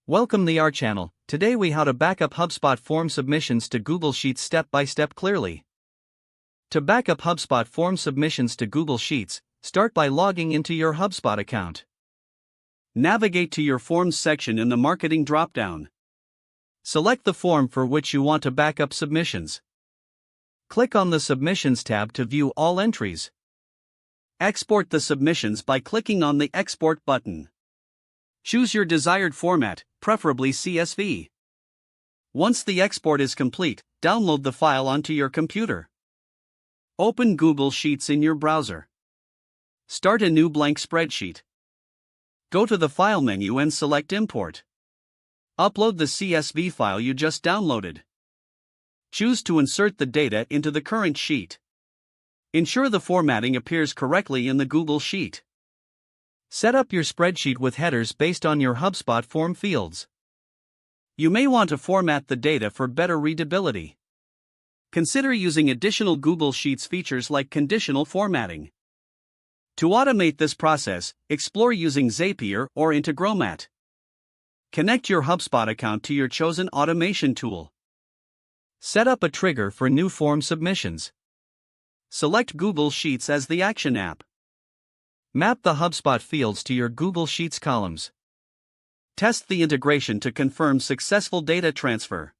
Welcome to our channel. Today we how to backup HubSpot form submissions to Google Sheets step by step clearly. To backup HubSpot form submissions to Google Sheets, start by logging into your HubSpot account. Navigate to your Forms section in the Marketing dropdown. Select the form for which you want to backup submissions. Click on the Submissions tab to view all entries. Export the submissions by clicking on the Export button. Choose your desired format, preferably CSV. Once the export is complete, download the file onto your computer. Open Google Sheets in your browser. Start a new blank spreadsheet. Go to the File menu and select Import. Upload the CSV file you just downloaded. Choose to insert the data into the current sheet. Ensure the formatting appears correctly in the Google Sheet. Set up your spreadsheet with headers based on your HubSpot form fields. You may want to format the data for better readability. Consider using additional Google Sheets features like conditional formatting. To automate this process, explore using Zapier or Integromat. Connect your HubSpot account to your chosen automation tool. Set up a trigger for new form submissions. Select Google Sheets as the action app. Map the HubSpot fields to your Google Sheets columns. Test the integration to confirm successful data transfer.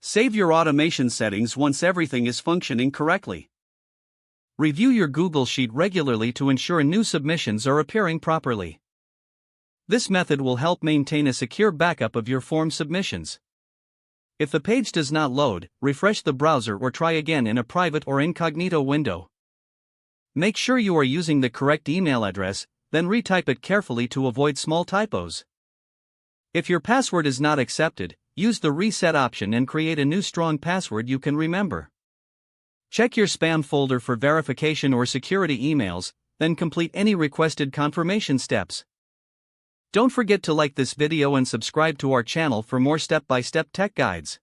Save your automation settings once everything is functioning correctly. Review your Google Sheet regularly to ensure new submissions are appearing properly. This method will help maintain a secure backup of your form submissions. If the page does not load, refresh the browser or try again in a private or incognito window. Make sure you are using the correct email address, then retype it carefully to avoid small typos. If your password is not accepted, use the reset option and create a new strong password you can remember. Check your spam folder for verification or security emails, then complete any requested confirmation steps. Don't forget to like this video and subscribe to our channel for more step-by-step tech guides.